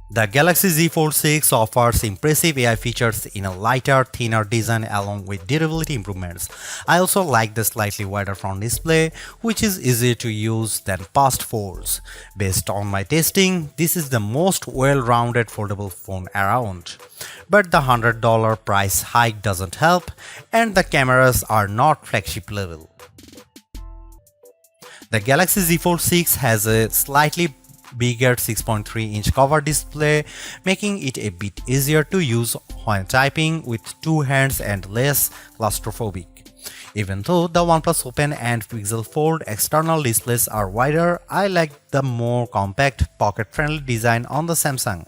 The Galaxy Z Fold 6 offers impressive AI features in a lighter, thinner design along with durability improvements. I also like the slightly wider front display, which is easier to use than past folds. Based on my testing, this is the most well-rounded foldable phone around. But the $100 price hike doesn't help, and the cameras are not flagship level. The Galaxy Z Fold 6 has a slightly bigger 6.3-inch cover display, making it a bit easier to use when typing with two hands and less claustrophobic. Even though the OnePlus Open and Pixel Fold external displays are wider, I like the more compact, pocket-friendly design on the Samsung.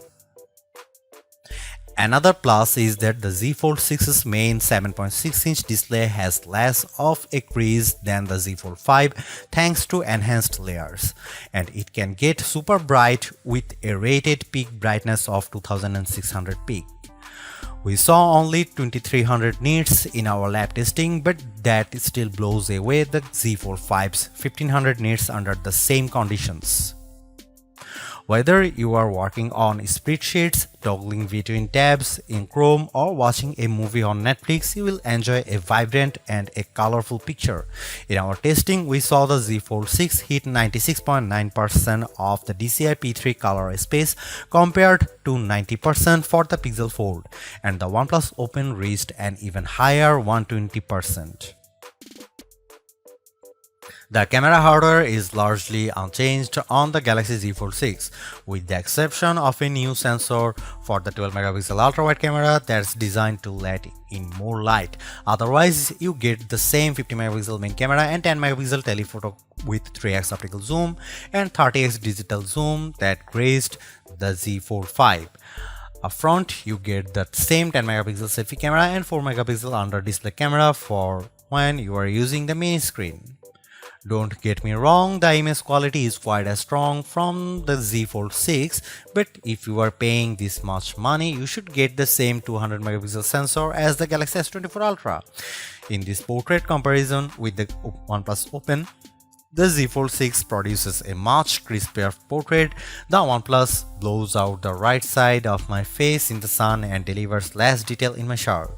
Another plus is that the Z Fold 6's main 7.6-inch display has less of a crease than the Z Fold 5 thanks to enhanced layers, and it can get super bright with a rated peak brightness of 2600 peak. We saw only 2300 nits in our lab testing, but that still blows away the Z Fold 5's 1500 nits under the same conditions. Whether you are working on spreadsheets, toggling between tabs in Chrome, or watching a movie on Netflix, you will enjoy a vibrant and a colorful picture. In our testing, we saw the Z Fold 6 hit 96.9% of the DCI P3 color space compared to 90% for the Pixel Fold, and the OnePlus Open reached an even higher 120%. The camera hardware is largely unchanged on the Galaxy Z Fold 6, with the exception of a new sensor for the 12-megapixel ultra-wide camera that's designed to let in more light. Otherwise, you get the same 50-megapixel main camera and 10-megapixel telephoto with 3x optical zoom and 30x digital zoom that graced the Z Fold 5. Up front, you get the same 10-megapixel selfie camera and 4-megapixel under-display camera for when you are using the main screen. Don't get me wrong, the image quality is quite as strong from the Z Fold 6, but if you are paying this much money, you should get the same 200 megapixel sensor as the Galaxy S24 Ultra. In this portrait comparison with the OnePlus Open, the Z Fold 6 produces a much crispier portrait. The OnePlus blows out the right side of my face in the sun and delivers less detail in my shirt.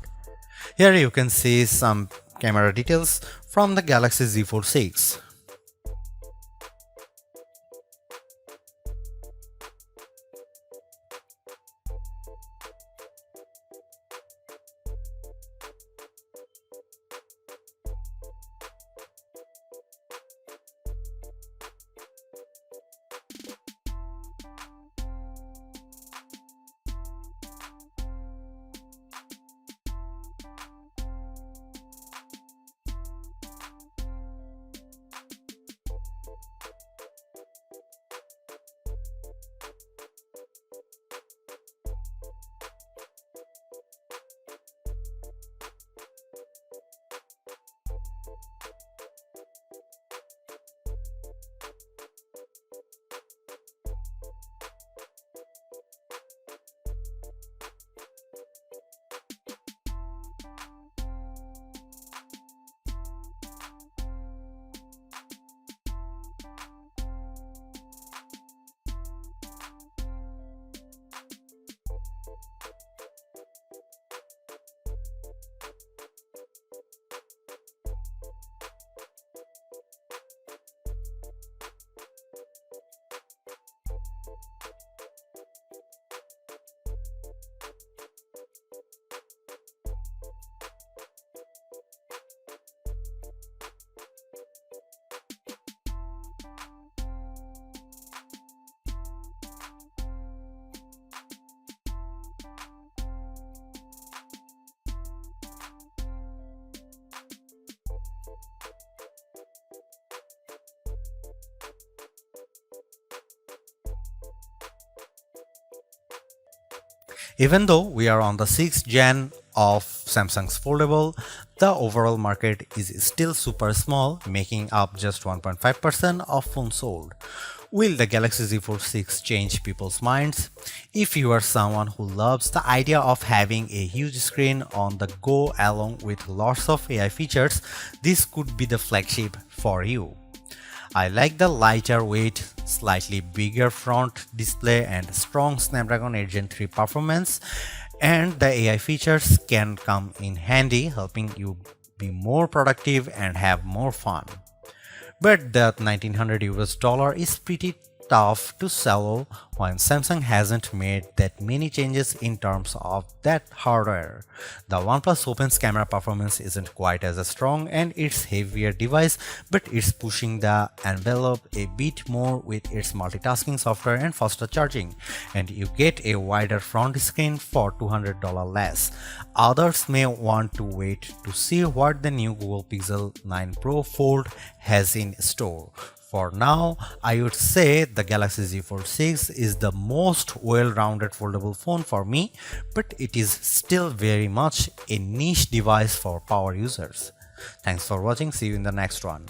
Here you can see some camera details from the Galaxy Z Fold 6. Even though we are on the 6th gen of Samsung's foldable, the overall market is still super small, making up just 1.5% of phones sold. Will the Galaxy Z Fold 6 change people's minds? If you are someone who loves the idea of having a huge screen on the go along with lots of AI features, this could be the flagship for you. I like the lighter weight, slightly bigger front display and strong Snapdragon 8 Gen 3 performance, and the AI features can come in handy, helping you be more productive and have more fun. But that 1900 US dollar is pretty tough to swallow when Samsung hasn't made that many changes in terms of that hardware. The OnePlus Open's camera performance isn't quite as strong and it's heavier device, but it's pushing the envelope a bit more with its multitasking software and faster charging, and you get a wider front screen for $200 less. Others may want to wait to see what the new Google Pixel 9 Pro Fold has in store. For now, I would say the Galaxy Z Fold 6 is the most well-rounded foldable phone for me, but it is still very much a niche device for power users. Thanks for watching. See you in the next one.